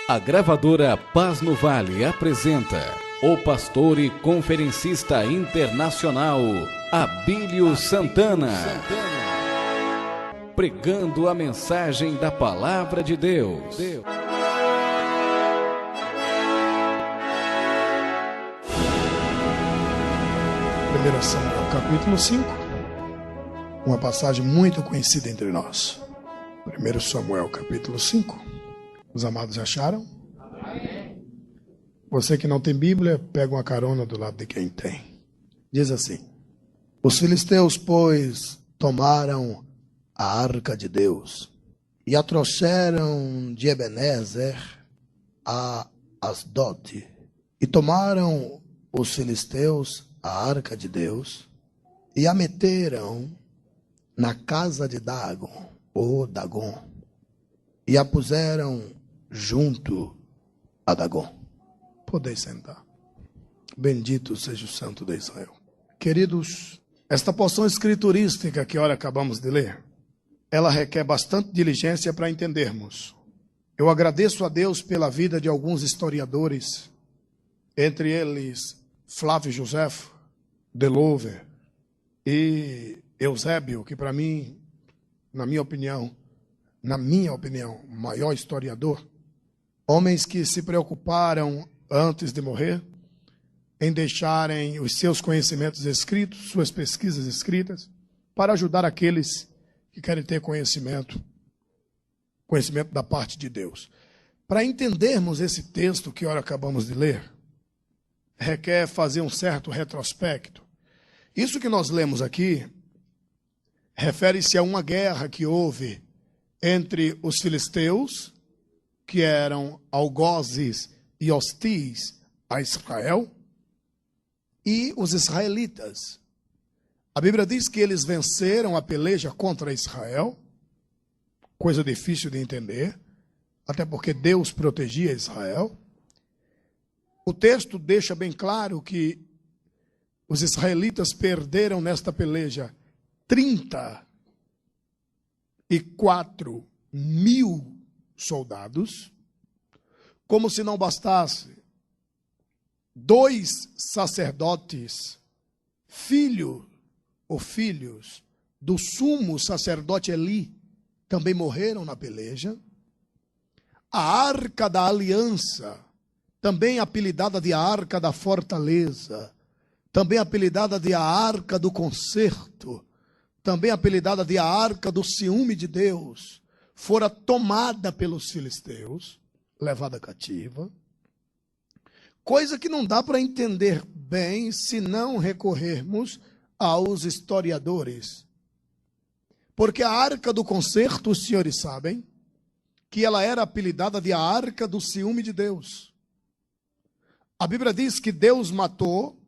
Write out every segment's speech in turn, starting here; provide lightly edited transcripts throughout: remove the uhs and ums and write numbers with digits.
A gravadora Paz no Vale apresenta o pastor e conferencista internacional Abílio Santana, pregando a mensagem da Palavra de Deus. 1 Samuel capítulo 5, uma passagem muito conhecida entre nós. 1 Samuel capítulo 5. Os amados acharam? Você que não tem Bíblia, pega uma carona do lado de quem tem. Diz assim: os filisteus, pois, tomaram a arca de Deus e a trouxeram de Ebenezer a Asdod. E tomaram os filisteus a arca de Deus e a meteram na casa de Dagon, ou Dagon, e a puseram junto a Dagon. Podeis sentar. Bendito seja o Santo de Israel. Queridos, esta porção escriturística que ora acabamos de ler, ela requer bastante diligência para entendermos. Eu agradeço a Deus pela vida de alguns historiadores, entre eles Flávio Josefo, Delover e Eusébio, que para mim, na minha opinião, o maior historiador. Homens que se preocuparam antes de morrer em deixarem os seus conhecimentos escritos, suas pesquisas escritas, para ajudar aqueles que querem ter conhecimento da parte de Deus. Para entendermos esse texto que ora acabamos de ler, requer fazer um certo retrospecto. Isso que nós lemos aqui refere-se a uma guerra que houve entre os filisteus, que eram algozes e hostis a Israel, e os israelitas. A Bíblia diz que eles venceram a peleja contra Israel, coisa difícil de entender, até porque Deus protegia Israel. O texto deixa bem claro que os israelitas perderam nesta peleja 34 mil soldados. Como se não bastasse, 2 sacerdotes, filhos do sumo sacerdote Eli, também morreram na peleja. A Arca da Aliança, também apelidada de Arca da Fortaleza, também apelidada de a Arca do Concerto, também apelidada de a Arca do Ciúme de Deus, fora tomada pelos filisteus, levada cativa. Coisa que não dá para entender bem se não recorrermos aos historiadores. Porque a Arca do Concerto, os senhores sabem, que ela era apelidada de a Arca do Ciúme de Deus. A Bíblia diz que Deus matou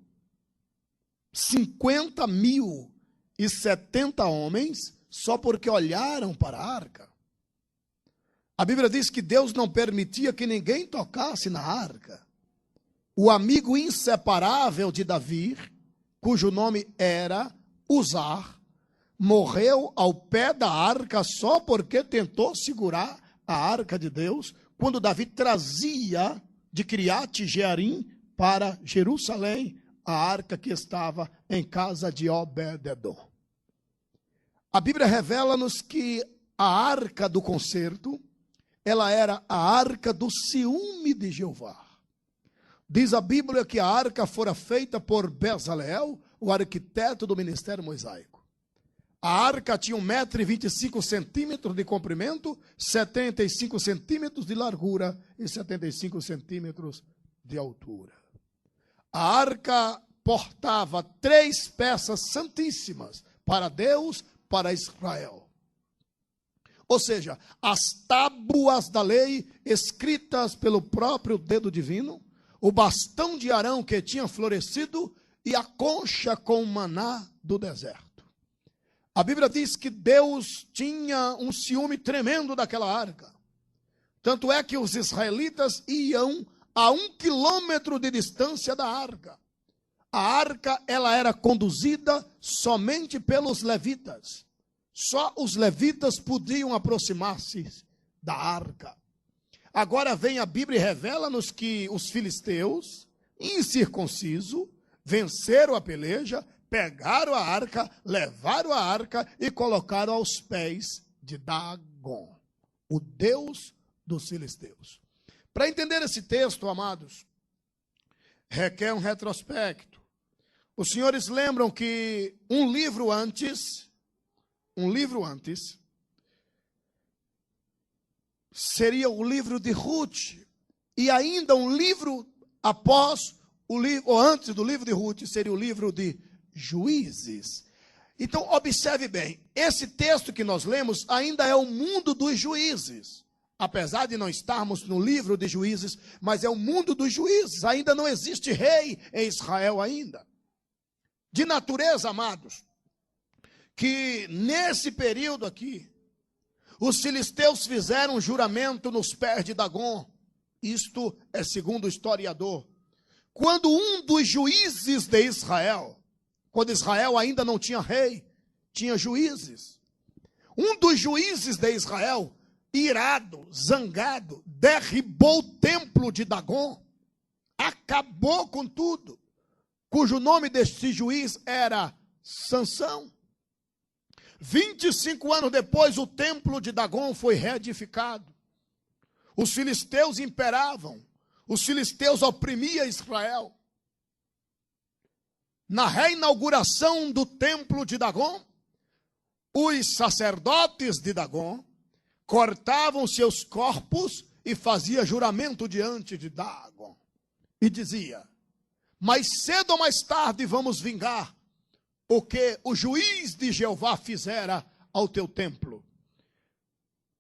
50.070 homens só porque olharam para a arca. A Bíblia diz que Deus não permitia que ninguém tocasse na arca. O amigo inseparável de Davi, cujo nome era Uzar, morreu ao pé da arca só porque tentou segurar a arca de Deus, quando Davi trazia de Criate Jearim para Jerusalém a arca que estava em casa de Obed-edom. A Bíblia revela-nos que a Arca do Concerto, ela era a Arca do Ciúme de Jeová. Diz a Bíblia que a arca fora feita por Bezaleel, o arquiteto do ministério mosaico. A arca tinha 1,25 m de comprimento, 75 centímetros de largura e 75 centímetros de altura. A arca portava 3 peças santíssimas para Deus, para Israel. Ou seja, as tábuas da lei escritas pelo próprio dedo divino, o bastão de Arão que tinha florescido e a concha com o maná do deserto. A Bíblia diz que Deus tinha um ciúme tremendo daquela arca. Tanto é que os israelitas iam a 1 quilômetro de distância da arca. A arca, ela era conduzida somente pelos levitas. Só os levitas podiam aproximar-se da arca. Agora vem a Bíblia e revela-nos que os filisteus, incircuncisos, venceram a peleja, pegaram a arca, levaram a arca e colocaram aos pés de Dagon, o Deus dos filisteus. Para entender esse texto, amados, requer um retrospecto. Os senhores lembram que um livro antes, seria o livro de Ruth, e ainda um livro após o livro, ou antes do livro de Ruth, seria o livro de Juízes. Então, observe bem, esse texto que nós lemos ainda é o mundo dos juízes. Apesar de não estarmos no livro de Juízes, mas é o mundo dos juízes. Ainda não existe rei em Israel ainda. De natureza, amados, que nesse período aqui, os filisteus fizeram um juramento nos pés de Dagon. Isto é segundo o historiador. Quando um dos juízes de Israel, quando Israel ainda não tinha rei, tinha juízes. Um dos juízes de Israel, irado, zangado, derribou o templo de Dagon, acabou com tudo, cujo nome deste juiz era Sansão. 25 anos depois, o templo de Dagon foi reedificado. Os filisteus imperavam, os filisteus oprimiam Israel. Na reinauguração do templo de Dagon, os sacerdotes de Dagon cortavam seus corpos e faziam juramento diante de Dagon. E dizia: mais cedo ou mais tarde vamos vingar o que o juiz de Jeová fizera ao teu templo.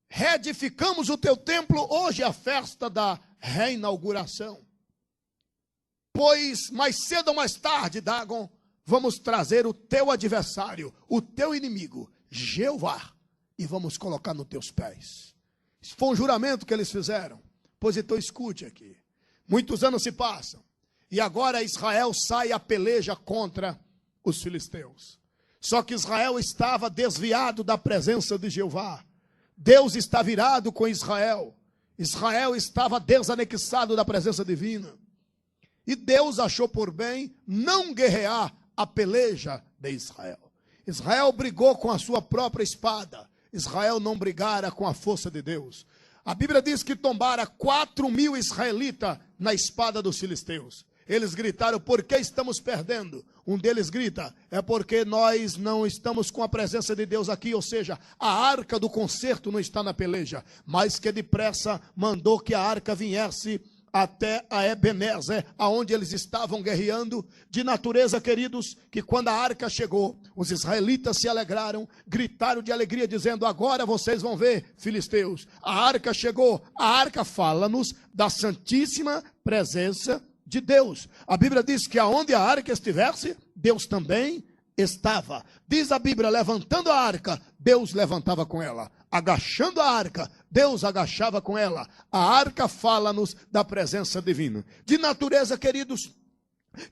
Reedificamos o teu templo, hoje é a festa da reinauguração. Pois mais cedo ou mais tarde, Dagon, vamos trazer o teu adversário, o teu inimigo, Jeová, e vamos colocar nos teus pés. Isso foi um juramento que eles fizeram. Pois então escute aqui. Muitos anos se passam, e agora Israel sai a peleja contra os filisteus. Só que Israel estava desviado da presença de Jeová. Deus está virado com Israel. Israel estava desanexado da presença divina. E Deus achou por bem não guerrear a peleja de Israel. Israel brigou com a sua própria espada. Israel não brigara com a força de Deus. A Bíblia diz que tombara 4.000 israelitas na espada dos filisteus. Eles gritaram: por que estamos perdendo? Um deles grita: é porque nós não estamos com a presença de Deus aqui, ou seja, a arca do concerto não está na peleja. Mas que depressa mandou que a arca viesse até a Ebenezer, aonde eles estavam guerreando. De natureza, queridos, que quando a arca chegou, os israelitas se alegraram, gritaram de alegria, dizendo: agora vocês vão ver, filisteus, a arca chegou. A arca fala-nos da santíssima presença de Deus. A Bíblia diz que aonde a arca estivesse, Deus também estava. Diz a Bíblia: levantando a arca, Deus levantava com ela. Agachando a arca, Deus agachava com ela. A arca fala-nos da presença divina. De natureza, queridos,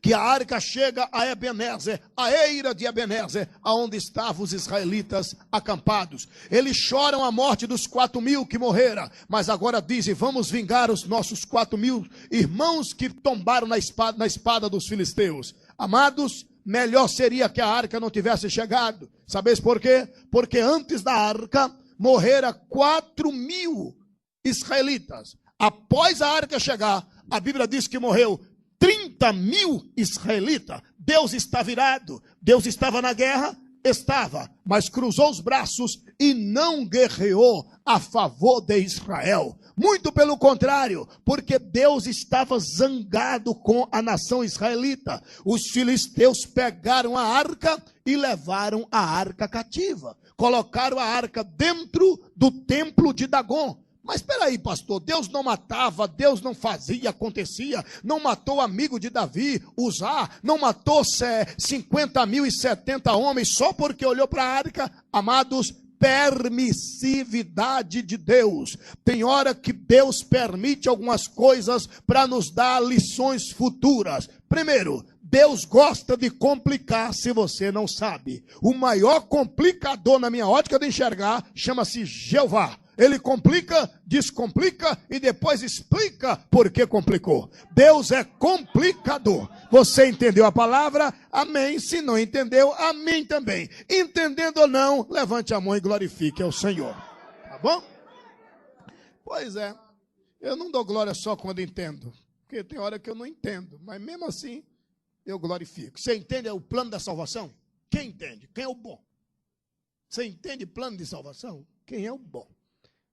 que a arca chega a Ebenezer, a eira de Ebenezer, aonde estavam os israelitas acampados. Eles choram a morte dos 4.000 que morreram, mas agora dizem: vamos vingar os nossos 4.000 irmãos que tombaram na espada dos filisteus. Amados, melhor seria que a arca não tivesse chegado. Sabeis por quê? Porque antes da arca morreram 4.000 israelitas. Após a arca chegar, a Bíblia diz que morreu 30.000 israelitas. Deus está virado. Deus estava na guerra? Estava, mas cruzou os braços e não guerreou a favor de Israel. Muito pelo contrário, porque Deus estava zangado com a nação israelita. Os filisteus pegaram a arca e levaram a arca cativa. Colocaram a arca dentro do templo de Dagon. Mas espera aí, pastor, Deus não matava, Deus não fazia, acontecia, não matou o amigo de Davi, Uzá, não matou 50.070 homens só porque olhou para a arca. Amados, permissividade de Deus. Tem hora que Deus permite algumas coisas para nos dar lições futuras. Primeiro, Deus gosta de complicar se você não sabe. O maior complicador na minha ótica de enxergar chama-se Jeová. Ele complica, descomplica e depois explica por que complicou. Deus é complicador. Você entendeu a palavra? Amém. Se não entendeu, amém também. Entendendo ou não, levante a mão e glorifique ao Senhor. Tá bom? Pois é. Eu não dou glória só quando entendo. Porque tem hora que eu não entendo. Mas mesmo assim, eu glorifico. Você entende o plano da salvação? Quem entende? Quem é o bom? Você entende plano de salvação? Quem é o bom?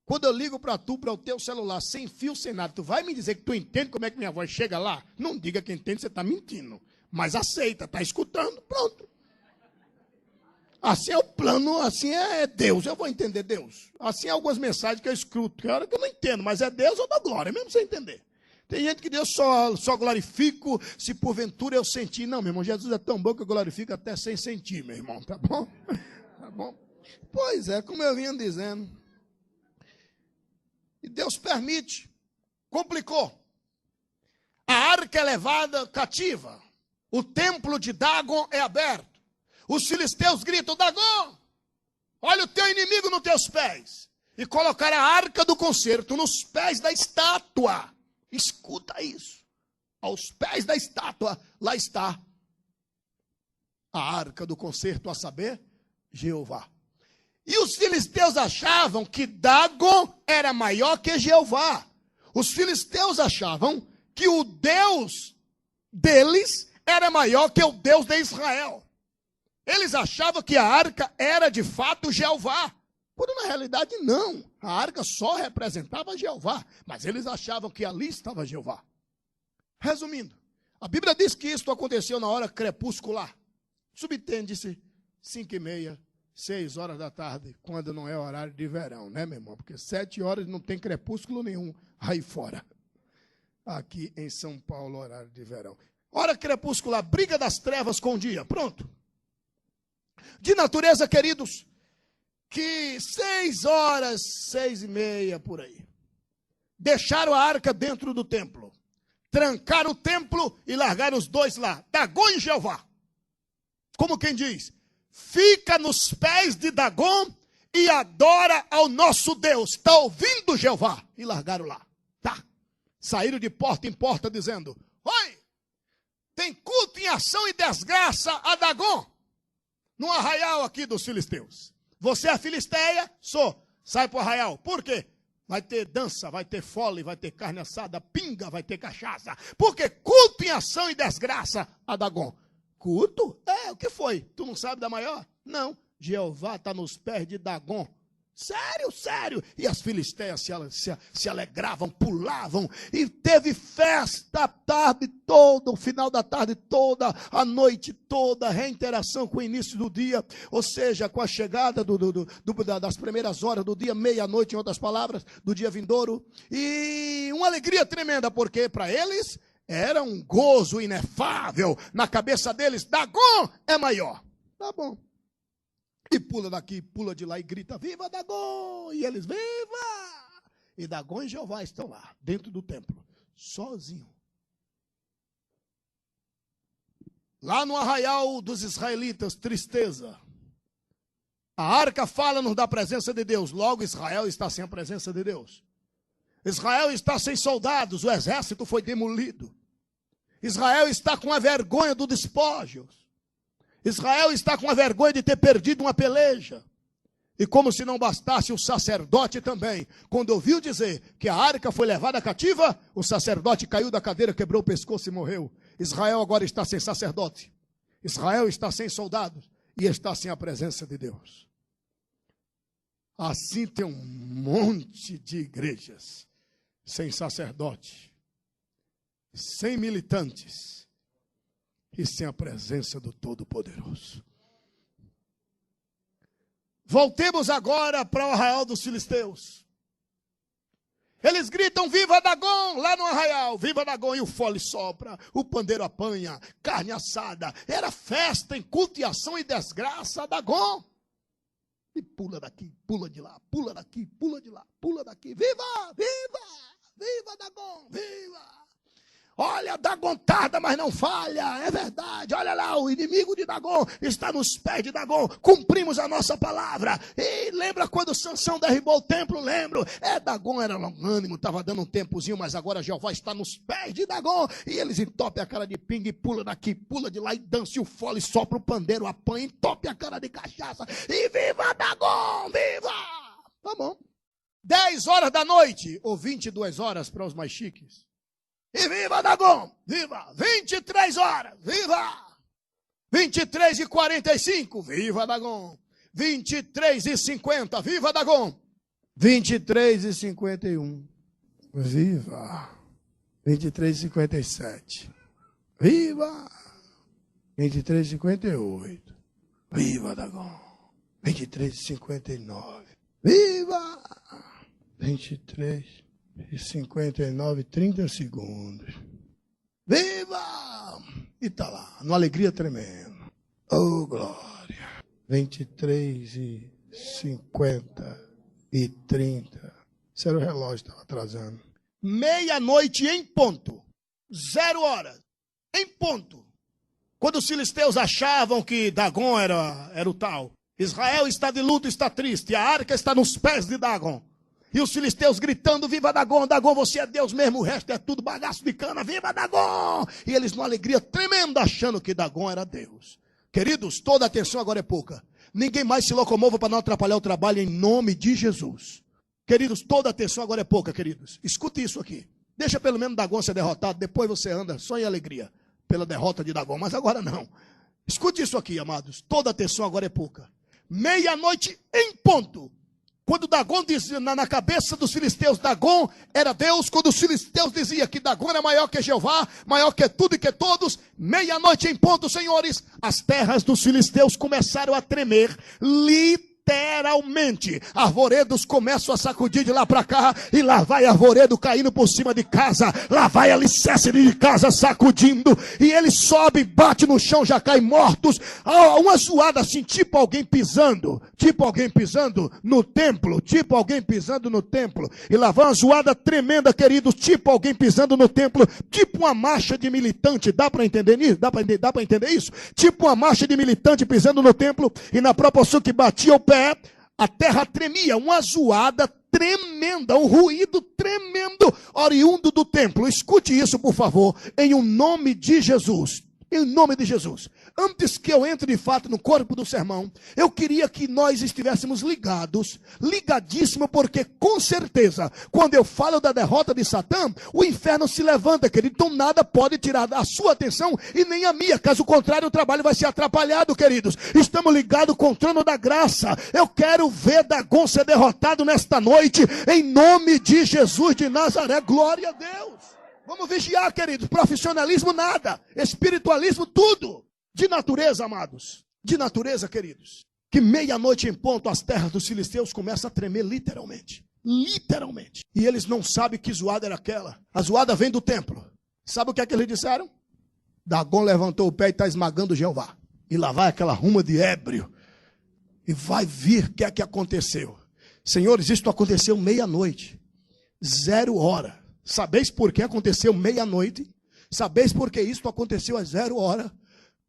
Quando eu ligo para tu, para o teu celular, sem fio, sem nada, tu vai me dizer que tu entende como é que minha voz chega lá? Não diga que entende, você está mentindo. Mas aceita, está escutando, pronto. Assim é o plano, assim é Deus, eu vou entender Deus. Assim é algumas mensagens que eu escuto, que é hora que eu não entendo, mas é Deus ou da glória, mesmo sem entender. Tem gente que Deus só glorifico se porventura eu sentir. Não, meu irmão, Jesus é tão bom que eu glorifico até sem sentir, meu irmão, tá bom? Tá bom? Pois é, como eu vinha dizendo. E Deus permite, complicou. A arca é levada cativa. O templo de Dagon é aberto. Os filisteus gritam: Dagon, olha o teu inimigo nos teus pés. E colocaram a arca do concerto nos pés da estátua. Escuta isso. Aos pés da estátua, lá está a arca do concerto, a saber, Jeová. E os filisteus achavam que Dagon era maior que Jeová. Os filisteus achavam que o Deus deles era maior que o Deus de Israel. Eles achavam que a arca era de fato Jeová. Quando na realidade não. A arca só representava Jeová. Mas eles achavam que ali estava Jeová. Resumindo, a Bíblia diz que isso aconteceu na hora crepuscular. Subtende-se 5h30, 6 horas da tarde, quando não é horário de verão, né, meu irmão? Porque 7 horas não tem crepúsculo nenhum aí fora. Aqui em São Paulo, horário de verão. Hora crepuscular, briga das trevas com o dia. Pronto. De natureza, queridos, que 6 horas, 6h30 por aí, deixaram a arca dentro do templo, trancaram o templo e largaram os dois lá, Dagon e Jeová. Como quem diz, fica nos pés de Dagon e adora ao nosso Deus. Está ouvindo, Jeová? E largaram lá. Tá. Saíram de porta em porta dizendo: oi, tem culto em ação e desgraça a Dagon, no arraial aqui dos filisteus. Você é filisteia? Sou. Sai para o arraial. Por quê? Vai ter dança, vai ter fole, vai ter carne assada, pinga, vai ter cachaça. Porque culto em ação e desgraça a Dagon. Culto? O que foi? Tu não sabe da maior? Não. Jeová está nos pés de Dagon. Sério, sério. E as filisteias se alegravam, pulavam. E teve festa a tarde toda, o final da tarde toda, a noite toda, reinteração com o início do dia. Ou seja, com a chegada das primeiras horas do dia, meia-noite, em outras palavras, do dia vindouro. E uma alegria tremenda, porque para eles era um gozo inefável. Na cabeça deles, Dagon é maior. Tá bom. E pula daqui, pula de lá e grita: viva Dagon! E eles: viva! E Dagon e Jeová estão lá, dentro do templo, sozinho. Lá no arraial dos israelitas, tristeza. A arca fala-nos da presença de Deus. Logo, Israel está sem a presença de Deus. Israel está sem soldados, o exército foi demolido. Israel está com a vergonha do despojo. Israel está com a vergonha de ter perdido uma peleja. E como se não bastasse, o sacerdote também, quando ouviu dizer que a arca foi levada cativa, o sacerdote caiu da cadeira, quebrou o pescoço e morreu. Israel agora está sem sacerdote. Israel está sem soldados e está sem a presença de Deus. Assim tem um monte de igrejas sem sacerdote, sem militantes e sem a presença do Todo-Poderoso. Voltemos agora para o arraial dos filisteus. Eles gritam: viva Dagon, lá no arraial, viva Dagon, e o fole sopra, o pandeiro apanha, carne assada, era festa em culto e ação e desgraça a Dagon. E pula daqui, pula de lá, pula daqui, pula de lá, pula daqui, viva, viva, viva Dagon, viva. Olha, Dagon tarda, mas não falha. É verdade. Olha lá, o inimigo de Dagon está nos pés de Dagon. Cumprimos a nossa palavra. E lembra quando Sansão derribou o templo? Lembro. Dagon era longânimo, estava dando um tempozinho, mas agora Jeová está nos pés de Dagon. E eles entopem a cara de pinga e pula daqui, pula de lá e dança o fole, sopra o pandeiro, apanha, entope a cara de cachaça. E viva Dagon, viva! Tá bom. 10 horas da noite, ou 22 horas para os mais chiques. E viva Dagon, viva! 23 horas, viva! 23h45, viva Dagon! 23h50, viva Dagon! 23h51, viva! 23h57, viva! 23h58, viva Dagon! 23h59, viva! 23h59, 30 segundos. Viva! E tá lá, numa alegria tremenda. Oh, glória. 23h50 e 30. Esse era o relógio, estava atrasando. Meia-noite em ponto. 0 horas. Em ponto. Quando os filisteus achavam que Dagon era o tal. Israel está de luto, está triste. A arca está nos pés de Dagon. E os filisteus gritando, viva Dagon, Dagon, você é Deus mesmo, o resto é tudo bagaço de cana, viva Dagon! E eles numa alegria tremenda achando que Dagon era Deus. Queridos, toda atenção agora é pouca. Ninguém mais se locomova para não atrapalhar o trabalho em nome de Jesus. Queridos, toda atenção agora é pouca, queridos. Escute isso aqui. Deixa pelo menos Dagon ser derrotado, depois você anda só em alegria pela derrota de Dagon, mas agora não. Escute isso aqui, amados, toda atenção agora é pouca. Meia-noite em ponto. Quando Dagon dizia na cabeça dos filisteus, Dagon era Deus. Quando os filisteus diziam que Dagon era maior que Jeová, maior que tudo e que todos, meia-noite em ponto, senhores, as terras dos filisteus começaram a tremer, literalmente. Arvoredos começam a sacudir de lá para cá, e lá vai arvoredo caindo por cima de casa, lá vai alicerce de casa sacudindo, e ele sobe, bate no chão, já cai mortos. Uma zoada assim, tipo alguém pisando no templo, e lá vai uma zoada tremenda, queridos, tipo alguém pisando no templo, tipo uma marcha de militante. Dá para entender isso? Dá para entender isso? Tipo uma marcha de militante pisando no templo, e na proporção que batia o pé, a terra tremia, uma zoada tremenda, um ruído tremendo, oriundo do templo. Escute isso, por favor, em o nome de Jesus. Em nome de Jesus. Antes que eu entre de fato no corpo do sermão, eu queria que nós estivéssemos ligadíssimos, porque com certeza, quando eu falo da derrota de Satã, o inferno se levanta, querido. Então nada pode tirar a sua atenção e nem a minha. Caso contrário, o trabalho vai ser atrapalhado, queridos. Estamos ligados com o trono da graça. Eu quero ver Dagon ser derrotado nesta noite, em nome de Jesus de Nazaré. Glória a Deus. Vamos vigiar, queridos. Profissionalismo, nada. Espiritualismo, tudo. De natureza, amados. De natureza, queridos. Que meia-noite em ponto, as terras dos filisteus começam a tremer literalmente. Literalmente. E eles não sabem que zoada era aquela. A zoada vem do templo. Sabe o que é que eles disseram? Dagon levantou o pé e está esmagando Jeová. E lá vai aquela ruma de ébrio. E vai vir o que é que aconteceu. Senhores, isto aconteceu meia-noite. 0 hora. Sabeis por que aconteceu meia-noite? Sabeis por que isto aconteceu às 0 hora?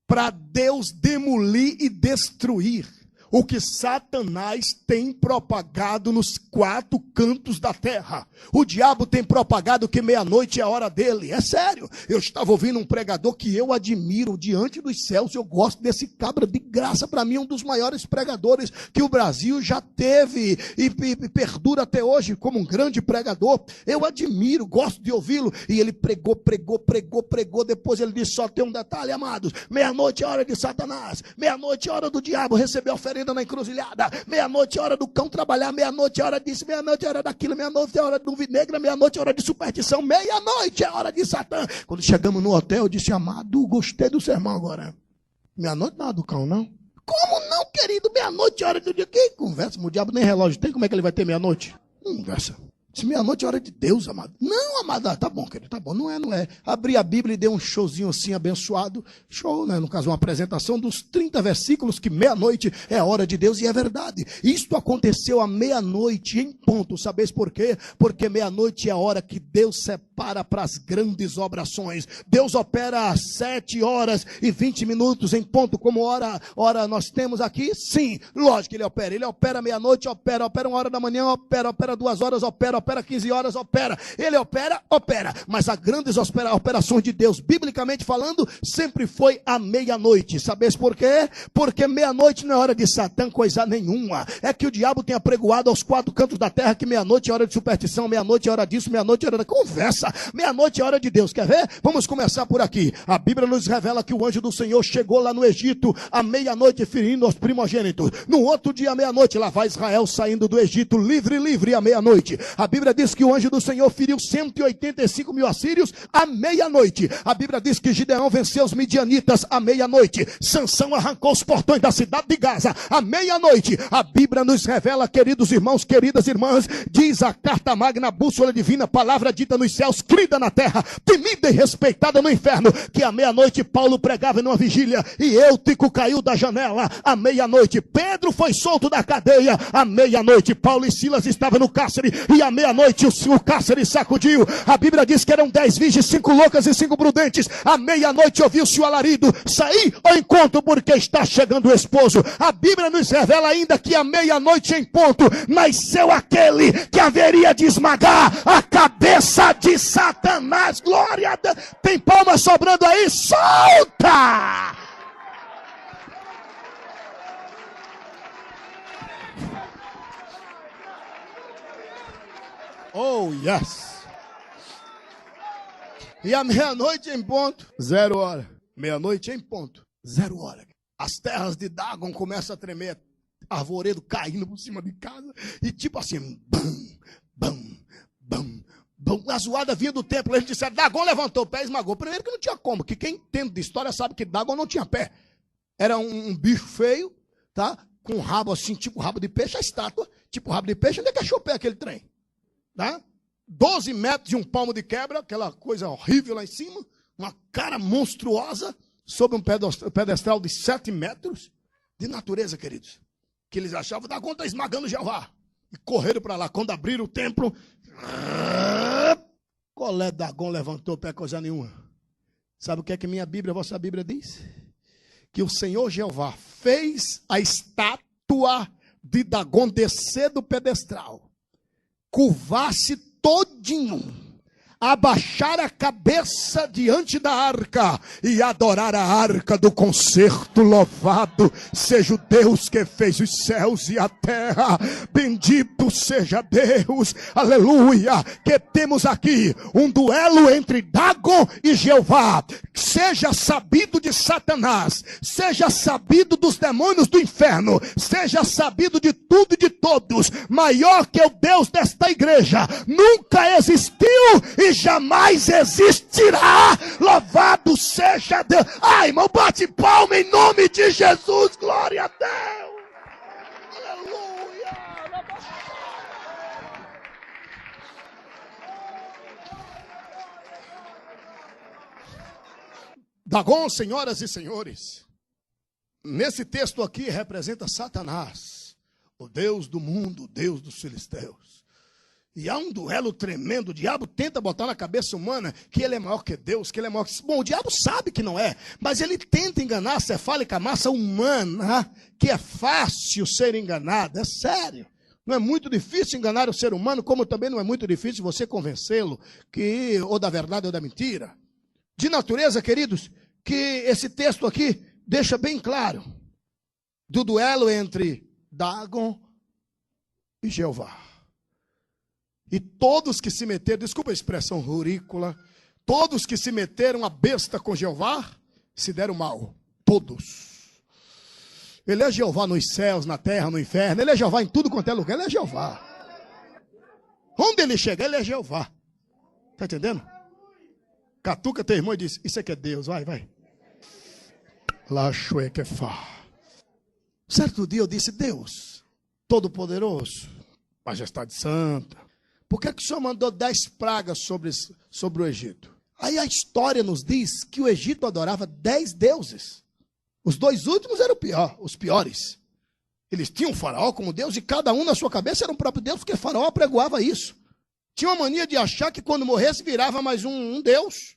Para Deus demolir e destruir o que Satanás tem propagado nos 4 cantos da terra. O diabo tem propagado que meia-noite é a hora dele. É sério. Eu estava ouvindo um pregador que eu admiro diante dos céus. Eu gosto desse cabra de graça. Para mim, um dos maiores pregadores que o Brasil já teve e perdura até hoje como um grande pregador. Eu admiro, gosto de ouvi-lo. E ele pregou. Depois ele disse, só tem um detalhe, amados. Meia-noite é hora de Satanás. Meia-noite é hora do diabo receber oferenda na encruzilhada. Meia-noite é hora do cão trabalhar. Meia-noite é hora disso. Meia-noite é hora daquilo. Meia-noite é hora do vinegre. Meia-noite é hora de superstição. Meia-noite é hora de Satã. Quando chegamos no hotel, eu disse, amado, gostei do sermão agora. Meia-noite não é do cão, não? Como não, querido? Meia-noite é hora do dia. Que conversa? O diabo nem relógio tem. Como é que ele vai ter meia-noite? Conversa. Se meia-noite é hora de Deus, amado. Não, amado, tá bom, querido, tá bom. Não é. Abri a Bíblia e dei um showzinho assim, abençoado. Show, né? No caso, uma apresentação dos 30 versículos que meia-noite é a hora de Deus, e é verdade. Isto aconteceu à meia-noite em ponto. Sabeis por quê? Porque meia-noite é a hora que Deus separa prepara para as grandes obrações. Deus opera às 7h20 em ponto, como hora nós temos aqui. Sim, lógico que ele opera. Ele opera meia-noite, opera 1h da manhã, opera 2 horas, opera 15 horas, opera. Ele opera. Mas as grandes operações de Deus, biblicamente falando, sempre foi à meia-noite. Sabes por quê? Porque meia-noite não é hora de Satã coisa nenhuma. É que o diabo tem apregoado aos 4 cantos da terra que meia-noite é hora de superstição, meia-noite é hora disso, meia-noite é hora da conversa, meia-noite é hora de Deus. Quer ver? Vamos começar por aqui. A Bíblia nos revela que o anjo do Senhor chegou lá no Egito à meia-noite, ferindo os primogênitos. No outro dia, à meia-noite, lá vai Israel saindo do Egito livre à meia-noite. A Bíblia diz que o anjo do Senhor feriu 185 mil assírios à meia-noite. A Bíblia diz que Gideão venceu os midianitas à meia-noite. Sansão arrancou os portões da cidade de Gaza à meia-noite. A Bíblia nos revela, queridos irmãos, queridas irmãs, diz a carta magna, a bússola divina, palavra dita nos céus, crida na terra, temida e respeitada no inferno, que à meia-noite Paulo pregava numa vigília e Eutico caiu da janela à meia-noite. Pedro foi solto da cadeia à meia-noite. Paulo e Silas estavam no cárcere e à meia-noite o cárcere sacudiu. A Bíblia diz que eram 10 virgens, 5 loucas e 5 prudentes. À meia-noite ouviu-se o alarido: saí ao encontro porque está chegando o esposo. A Bíblia nos revela ainda que à meia-noite em ponto nasceu aquele que haveria de esmagar a cabeça de Satanás. Glória a Deus. Tem palmas sobrando aí? Solta! Oh, yes. E à meia-noite em ponto, 0 hora. Meia-noite em ponto, 0 hora. As terras de Dagon começam a tremer, arvoredo caindo por cima de casa, e tipo assim, bam, bam, bam, bam. A zoada vinha do templo, eles disseram: Dagon levantou o pé e esmagou. Primeiro que não tinha como, que quem entende de história sabe que Dagon não tinha pé. Era um bicho feio, tá? Com um rabo assim, tipo rabo de peixe, a estátua, tipo rabo de peixe. Onde é que achou o pé aquele trem? Tá? 12 metros e um palmo de quebra, aquela coisa horrível lá em cima, uma cara monstruosa, sobre um pedestal de 7 metros, de natureza, queridos, que eles achavam: Dagon está esmagando Jeová, e correram para lá. Quando abriram o templo, colé, Dagon levantou o pé, coisa nenhuma. Sabe o que é que minha Bíblia, vossa Bíblia diz? Que o Senhor Jeová fez a estátua de Dagon descer do pedestal, curvar-se todinho, abaixar a cabeça diante da arca e adorar a arca do concerto. Louvado seja o Deus que fez os céus e a terra. Bendito seja Deus. Aleluia. Que temos aqui um duelo entre Dagon e Jeová. Seja sabido de Satanás, seja sabido dos demônios do inferno, seja sabido de tudo e de todos, maior que o Deus desta igreja nunca existiu e jamais existirá. Louvado seja Deus. Ai, irmão, bate palma em nome de Jesus. Glória a Deus. Aleluia. Dagon, senhoras e senhores, nesse texto aqui representa Satanás, o Deus do mundo, o Deus dos filisteus. E há um duelo tremendo. O diabo tenta botar na cabeça humana que ele é maior que Deus, que ele é maior que... Bom, o diabo sabe que não é, mas ele tenta enganar a cefálica massa humana, que é fácil ser enganada. É sério. Não é muito difícil enganar o ser humano, como também não é muito difícil você convencê-lo que ou da verdade ou da mentira. De natureza, queridos, que esse texto aqui deixa bem claro do duelo entre Dagon e Jeová. E todos que se meteram, desculpa a expressão rurícola, todos que se meteram a besta com Jeová, se deram mal. Todos. Ele é Jeová nos céus, na terra, no inferno. Ele é Jeová em tudo quanto é lugar. Ele é Jeová. Onde ele chegar, ele é Jeová. Está entendendo? Catuca teu irmão e diz: isso aqui é Deus, vai. Certo dia eu disse: Deus, Todo-Poderoso, Majestade Santa, por que o Senhor mandou 10 pragas sobre o Egito? Aí a história nos diz que o Egito adorava 10 deuses. Os 2 últimos eram os piores. Eles tinham o faraó como Deus e cada um na sua cabeça era um próprio Deus, porque o faraó apregoava isso. Tinha uma mania de achar que quando morresse virava mais um Deus.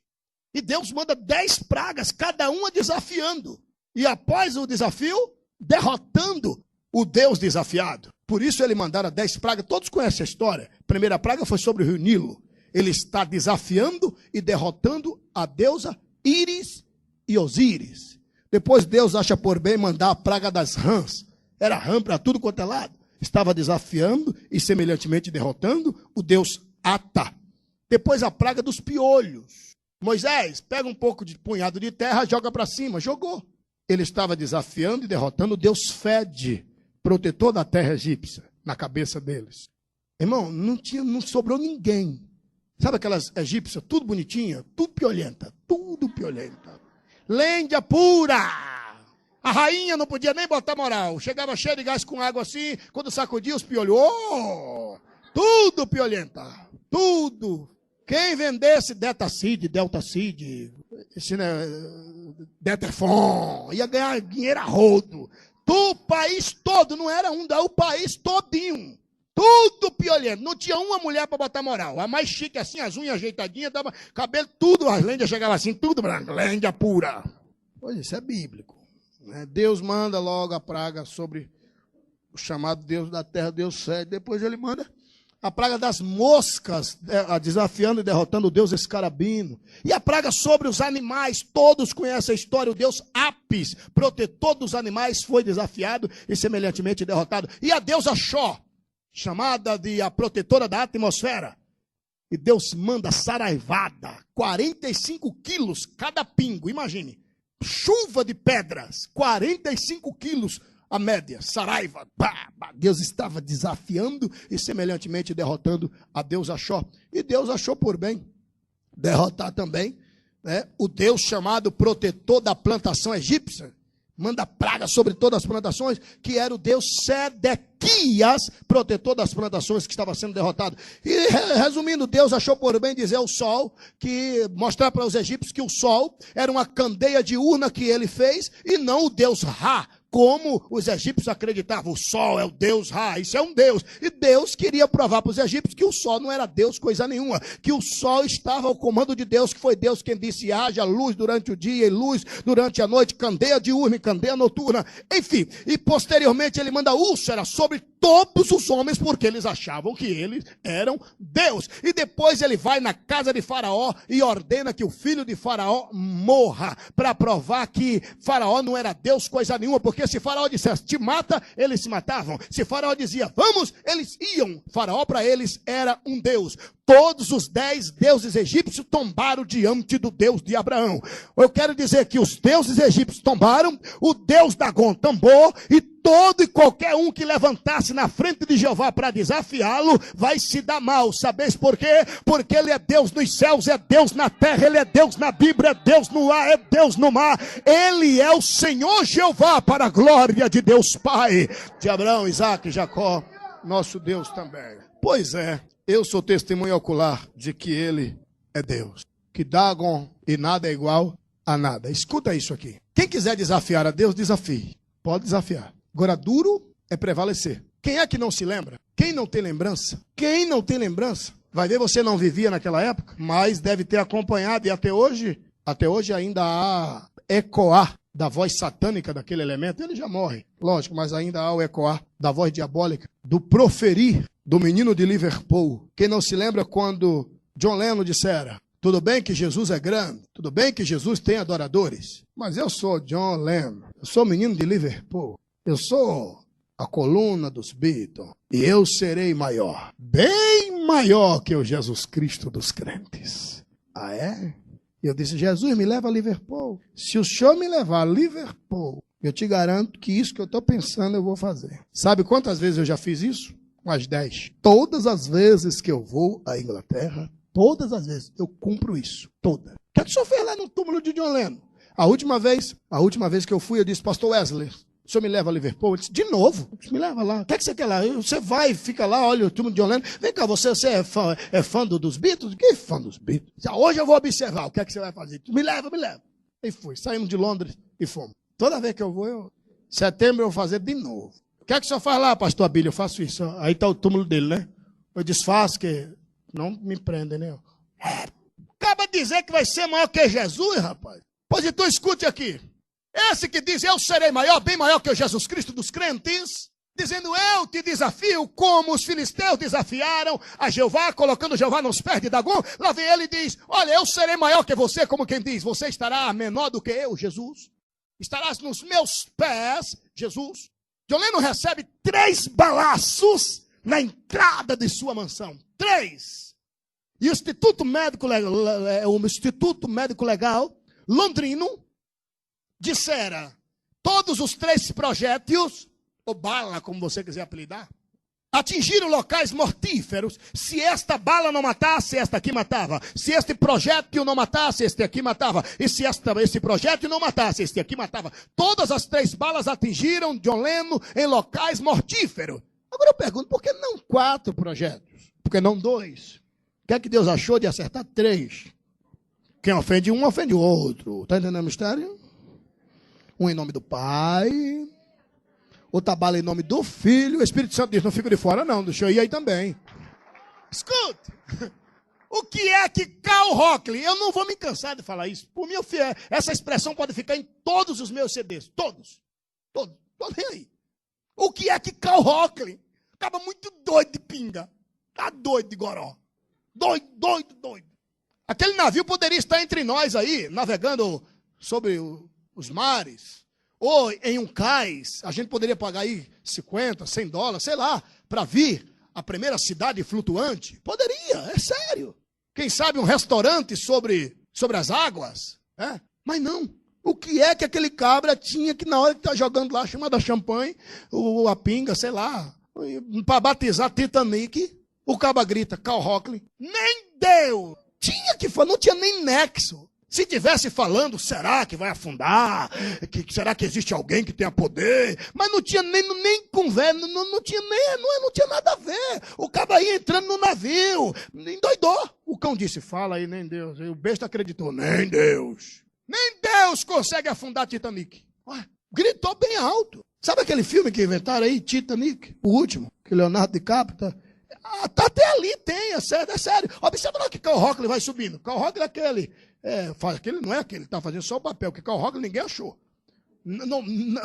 E Deus manda 10 pragas, cada uma desafiando. E após o desafio, derrotando o Deus desafiado. Por isso ele mandara 10 pragas. Todos conhecem a história. A primeira praga foi sobre o rio Nilo. Ele está desafiando e derrotando a deusa Íris e Osíris. Depois Deus acha por bem mandar a praga das rãs. Era rã para tudo quanto é lado. Estava desafiando e semelhantemente derrotando o Deus Ata. Depois a praga dos piolhos. Moisés, pega um pouco de punhado de terra, joga para cima. Jogou. Ele estava desafiando e derrotando o Deus Fed, protetor da terra egípcia, na cabeça deles. Irmão, não sobrou ninguém. Sabe aquelas egípcias, tudo bonitinha, tudo piolenta, tudo piolenta. Lêndia pura. A rainha não podia nem botar moral. Chegava cheio de gás com água assim, quando sacudia os piolhos. Oh, tudo piolenta, tudo. Quem vendesse Deltacid, Deterfon, ia ganhar dinheiro a rodo. Do país todo, não era um, o país todinho. Tudo piolhento. Não tinha uma mulher para botar moral. A mais chique assim, as unhas ajeitadinhas, dava cabelo, tudo, as lêndias chegavam assim, tudo branco, lêndia pura. Pois isso é bíblico. Né? Deus manda logo a praga sobre o chamado Deus da terra, Deus Fed. Depois ele manda a praga das moscas, desafiando e derrotando o Deus escarabino. E a praga sobre os animais, todos conhecem a história, o Deus Apis, protetor dos animais, foi desafiado e semelhantemente derrotado. E a deusa Xó, chamada de a protetora da atmosfera. E Deus manda saraivada, 45 quilos cada pingo, imagine. Chuva de pedras, 45 quilos a média, saraiva. Deus estava desafiando e semelhantemente derrotando a deusa Xó. E Deus achou por bem derrotar também, né, o Deus chamado protetor da plantação egípcia. Manda praga sobre todas as plantações, que era o Deus Sedequias, protetor das plantações que estava sendo derrotado. E resumindo, Deus achou por bem dizer ao sol, que mostrar para os egípcios que o sol era uma candeia diurna que ele fez, e não o Deus Ra, como os egípcios acreditavam. O sol é o Deus Ra, isso é um Deus. E Deus queria provar para os egípcios que o sol não era Deus coisa nenhuma, que o sol estava ao comando de Deus, que foi Deus quem disse: haja luz durante o dia e luz durante a noite, candeia diurna e candeia noturna, enfim. E posteriormente ele manda úlcera sobre todos os homens, porque eles achavam que eles eram Deus. E depois ele vai na casa de Faraó e ordena que o filho de Faraó morra, para provar que Faraó não era Deus coisa nenhuma, porque se Faraó dissesse te mata, eles se matavam. Se Faraó dizia vamos, eles iam. Faraó para eles era um Deus. Todos os 10 deuses egípcios tombaram diante do Deus de Abraão. Eu quero dizer que os deuses egípcios tombaram, o Deus Dagon tombou, e todo e qualquer um que levantasse na frente de Jeová para desafiá-lo, vai se dar mal. Sabeis por quê? Porque ele é Deus nos céus, é Deus na terra, ele é Deus na Bíblia, é Deus no ar, é Deus no mar. Ele é o Senhor Jeová, para a glória de Deus Pai, de Abraão, Isaque e Jacó, nosso Deus também. Pois é, eu sou testemunho ocular de que ele é Deus. Que Dagon e nada é igual a nada. Escuta isso aqui. Quem quiser desafiar a Deus, desafie. Pode desafiar. Agora, duro é prevalecer. Quem é que não se lembra? Quem não tem lembrança? Quem não tem lembrança? Vai ver, você não vivia naquela época, mas deve ter acompanhado. E até hoje ainda há ecoar da voz satânica daquele elemento. Ele já morre, lógico, mas ainda há o ecoar da voz diabólica, do proferir do menino de Liverpool. Quem não se lembra quando John Lennon dissera: tudo bem que Jesus é grande, tudo bem que Jesus tem adoradores, mas eu sou John Lennon, eu sou menino de Liverpool, eu sou a coluna dos Beatles, e eu serei maior, bem maior que o Jesus Cristo dos crentes. Ah, é? Eu disse: Jesus, me leva a Liverpool. Se o senhor me levar a Liverpool, eu te garanto que isso que eu estou pensando eu vou fazer. Sabe quantas vezes eu já fiz isso? Umas 10. Todas as vezes que eu vou à Inglaterra, todas as vezes eu cumpro isso. Toda. O que é que o senhor fez lá no túmulo de John Lennon? A última vez que eu fui, eu disse: pastor Wesley, o senhor me leva a Liverpool? Ele disse: de novo? Eu disse: me leva lá. O que é que você quer lá? Você vai, fica lá, olha o túmulo de John Lennon. Vem cá, você é fã dos Beatles? Que fã dos Beatles? Hoje eu vou observar. O que é que você vai fazer? Me leva, me leva. E fui. Saímos de Londres e fomos. Toda vez que eu vou, setembro eu vou fazer de novo. O que é que o senhor faz lá, pastor Abílio? Eu faço isso. Aí está o túmulo dele, né? Eu desfaço, que Não me prendem, né? Acaba de dizer que vai ser maior que Jesus, rapaz. Pois então escute aqui. Esse que diz, eu serei maior, bem maior que o Jesus Cristo dos crentes, dizendo, eu te desafio, como os filisteus desafiaram a Jeová, colocando Jeová nos pés de Dagom. Lá vem ele e diz, olha, eu serei maior que você, como quem diz, você estará menor do que eu, Jesus. Estarás nos meus pés, Jesus. John Lennon recebe 3 balaços na entrada de sua mansão. 3. E o Instituto Médico Legal londrino dissera, todos os 3 projéteis, ou bala, como você quiser apelidar, atingiram locais mortíferos. Se esta bala não matasse, esta aqui matava. Se este projétil não matasse, este aqui matava. E se esse projétil não matasse, este aqui matava. Todas as 3 balas atingiram John Lennon em locais mortíferos. Agora eu pergunto, por que não 4 projéteis? Por que não 2? O que é que Deus achou de acertar 3? Quem ofende um, ofende o outro. Está entendendo o mistério? Um em nome do Pai, outra bala em nome do Filho. O Espírito Santo diz, não fico de fora não, deixa eu ir aí também. Escute, o que é que Carl Rockley, eu não vou me cansar de falar isso, por mim, essa expressão pode ficar em todos os meus CDs, todos aí. O que é que Carl Rockley, acaba muito doido de pinga, tá doido de goró, doido. Aquele navio poderia estar entre nós aí, navegando sobre os mares, ou em um cais, a gente poderia pagar aí 50, 100 dólares, sei lá, para vir à primeira cidade flutuante. Poderia, é sério. Quem sabe um restaurante sobre as águas, é? Mas não. O que é que aquele cabra tinha que na hora que está jogando lá, chamada champanhe, ou a pinga, sei lá, para batizar Titanic, o cabra grita, Carl Rockley, nem Deus. Tinha que falar, não tinha nem nexo. Se tivesse falando, será que vai afundar? Será que existe alguém que tenha poder? Mas não tinha nem conversa, não tinha nada a ver. O cabo ia entrando no navio, endoidou. O cão disse, fala aí, nem Deus. E o besta acreditou, nem Deus. Nem Deus consegue afundar Titanic. Ué, gritou bem alto. Sabe aquele filme que inventaram aí, Titanic? O último, que Leonardo DiCaprio tá... até ali tem, é sério. Observa lá que Carl Rockley vai subindo. Carl Rockley é aquele... aquele não é aquele, está fazendo só o papel, que Carl Rockley ninguém achou.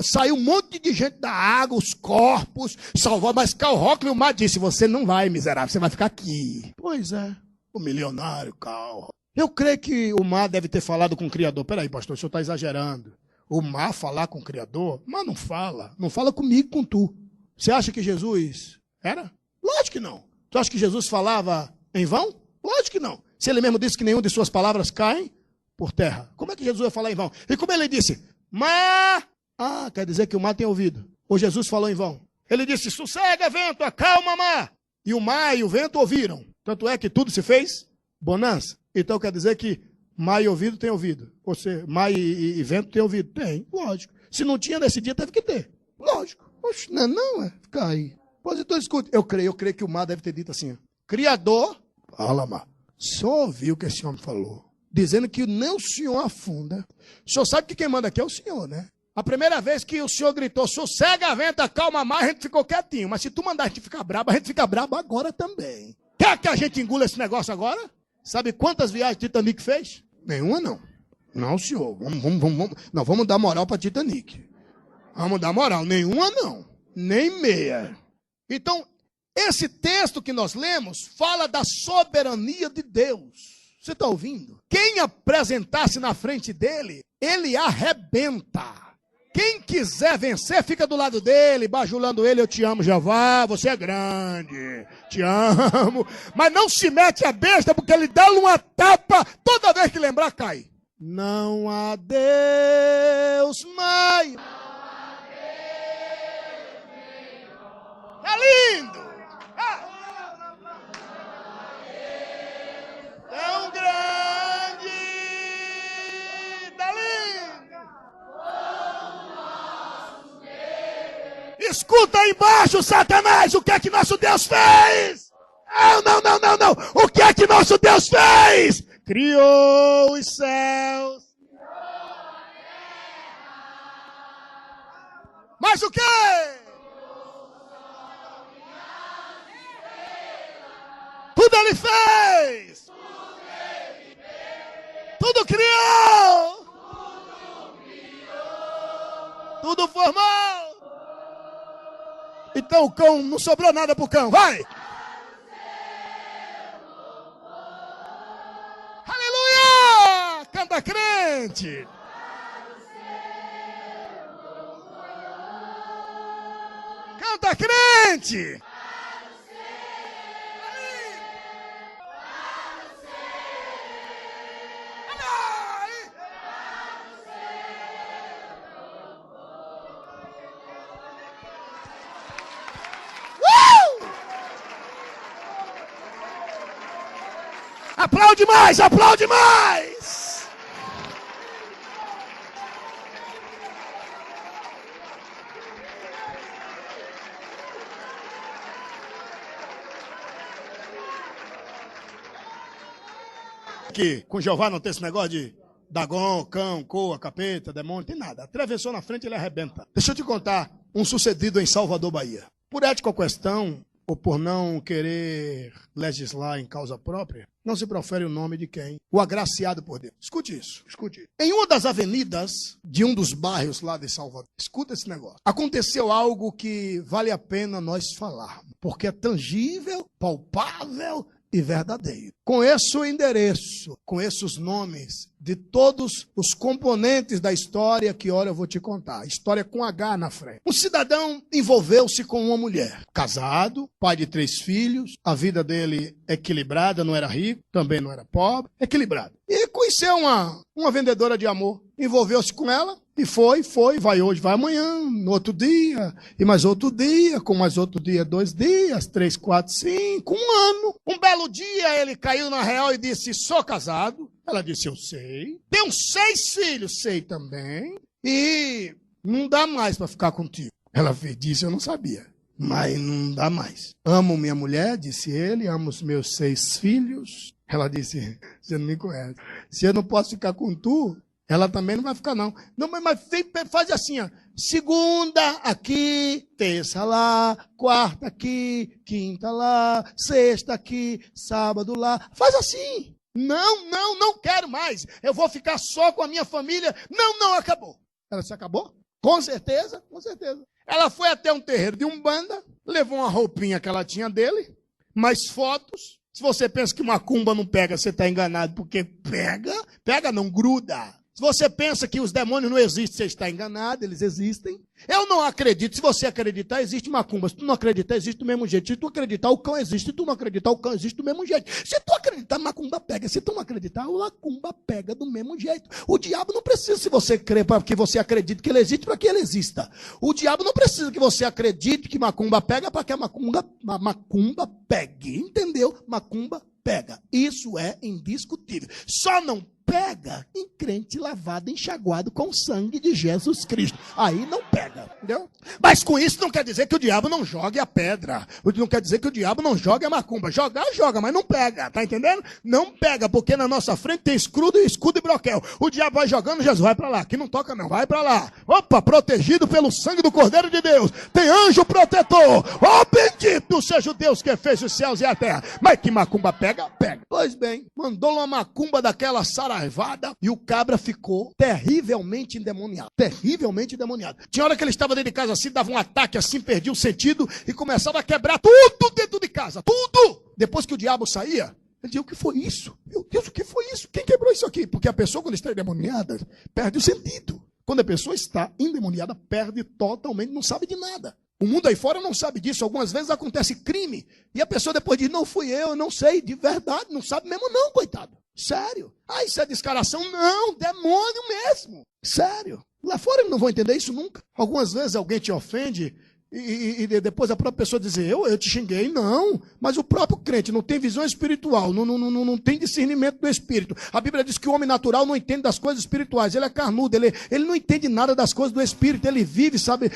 Saiu um monte de gente da água, os corpos, salvou, mas Carl Rockley, o mar disse, você não vai, miserável, você vai ficar aqui. Pois é, o milionário Carl. Eu creio que o mar deve ter falado com o Criador. Peraí, pastor, o senhor está exagerando. O mar falar com o Criador? Mas não fala comigo, com tu. Você acha que Jesus era? Lógico que não. Tu acha que Jesus falava em vão? Lógico que não. Se ele mesmo disse que nenhuma de suas palavras caem por terra, como é que Jesus ia falar em vão? E como ele disse, mar, quer dizer que o mar tem ouvido. Ou Jesus falou em vão. Ele disse, sossega vento, acalma mar. E o mar e o vento ouviram. Tanto é que tudo se fez bonança. Então quer dizer que mar e ouvido tem ouvido. Ou seja, mar e vento tem ouvido. Tem, lógico. Se não tinha nesse dia, teve que ter. Lógico. Oxe, não é ficar aí. Pois então escute. Eu creio que o mar deve ter dito assim, Criador, fala mar. Só ouviu o que esse homem falou. Dizendo que nem o senhor afunda. O senhor sabe que quem manda aqui é o senhor, né? A primeira vez que o senhor gritou, sossega a vento, calma mais, a gente ficou quietinho. Mas se tu mandar a gente ficar brabo, a gente fica brabo agora também. Quer que a gente engula esse negócio agora? Sabe quantas viagens Titanic fez? Nenhuma não. Não, senhor. Vamos dar moral para Titanic. Vamos dar moral. Nenhuma não. Nem meia. Então, esse texto que nós lemos fala da soberania de Deus. Você está ouvindo? Quem apresentar-se na frente dele, ele arrebenta. Quem quiser vencer, fica do lado dele, bajulando ele, eu te amo, Jeová, você é grande, te amo. Mas não se mete a besta, porque ele dá uma tapa, toda vez que lembrar, cai. Não há Deus maior. Tá lindo! Tão grande! Tá lindo! Escuta aí embaixo, Satanás, o que é que nosso Deus fez? Não. O que é que nosso Deus fez? Criou os céus. Mas o quê? Tudo Ele fez. Tudo criou. Tudo formou. Então o cão, não sobrou nada pro cão. Vai! Aleluia! Canta crente. Canta crente. Aplaude mais, aplaude mais! Aqui, com Jeová não tem esse negócio de Dagon, cão, coa, capeta, demônio, tem nada. Atravessou na frente, ele arrebenta. Deixa eu te contar um sucedido em Salvador, Bahia. Por ética ou questão, ou por não querer legislar em causa própria, não se profere o nome de quem? O agraciado por Deus. Escute isso, escute. Em uma das avenidas de um dos bairros lá de Salvador, escuta esse negócio. Aconteceu algo que vale a pena nós falarmos, porque é tangível, palpável e verdadeiro. Conheço o endereço, conheço os nomes de todos os componentes da história que, ora, eu vou te contar. História com H na frente. Um cidadão envolveu-se com uma mulher. Casado, pai de 3 filhos, a vida dele equilibrada, não era rico, também não era pobre, equilibrado. E conheceu uma vendedora de amor. Envolveu-se com ela e foi, vai hoje, vai amanhã, no outro dia, e mais outro dia, com mais outro dia, 2 dias, 3, 4, 5, 1 ano. Um belo dia ele caiu na real e disse, sou casado. Ela disse, eu sei. Tenho 6 filhos, sei também. E não dá mais para ficar contigo. Ela disse, eu não sabia, mas não dá mais. Amo minha mulher, disse ele, amo os meus 6 filhos. Ela disse, você não me conhece. Se eu não posso ficar com tu, ela também não vai ficar, não. Não, mas faz assim, ó. Segunda aqui, terça lá, quarta aqui, quinta lá, sexta aqui, sábado lá. Faz assim. Não quero mais. Eu vou ficar só com a minha família. Não, acabou. Ela disse, acabou? Com certeza, com certeza. Ela foi até um terreiro de Umbanda, levou uma roupinha que ela tinha dele, mais fotos. Se você pensa que macumba não pega, você está enganado, porque pega não, gruda. Se você pensa que os demônios não existem, você está enganado, eles existem. Eu não acredito. Se você acreditar, existe macumba. Se tu não acreditar, existe do mesmo jeito. Se tu acreditar, o cão existe. Se tu não acreditar, o cão existe do mesmo jeito. Se tu acreditar, macumba pega. Se tu não acreditar, o macumba pega do mesmo jeito. O diabo não precisa, se você crer, para que você acredite que ele existe, para que ele exista. O diabo não precisa que você acredite que macumba pega, para que a macumba pegue. Entendeu? Macumba pega. Isso é indiscutível. Só não pega em crente lavado, enxaguado com o sangue de Jesus Cristo. Aí não pega, entendeu? Mas com isso não quer dizer que o diabo não jogue a pedra. Não quer dizer que o diabo não jogue a macumba. Joga, mas não pega, tá entendendo? Não pega, porque na nossa frente tem escudo e broquel. O diabo vai jogando, Jesus vai para lá. Aqui não toca não, vai para lá. Opa, protegido pelo sangue do Cordeiro de Deus. Tem anjo protetor. Oh, bendito seja o Deus que fez os céus e a terra. Mas que macumba pega? Pega. Pois bem, mandou uma macumba daquela saraivada e o cabra ficou terrivelmente endemoniado. Terrivelmente endemoniado. Tinha hora que ele estava dentro de casa assim, dava um ataque assim, perdia o sentido e começava a quebrar tudo dentro de casa. Tudo! Depois que o diabo saía, ele dizia, o que foi isso? Meu Deus, o que foi isso? Quem quebrou isso aqui? Porque a pessoa, quando está endemoniada, perde o sentido. Quando a pessoa está endemoniada, perde totalmente, não sabe de nada. O mundo aí fora não sabe disso. Algumas vezes acontece crime e a pessoa depois diz, não fui eu não sei, de verdade, não sabe mesmo não, coitado. Sério. Ah, isso é descaração? Não, demônio mesmo. Sério. Lá fora eles não vão entender isso nunca. Algumas vezes alguém te ofende e depois a própria pessoa dizer, eu te xinguei. Não, mas o próprio crente não tem visão espiritual, não tem discernimento do espírito. A Bíblia diz que o homem natural não entende das coisas espirituais, ele é carnudo, ele não entende nada das coisas do espírito, ele vive, sabe,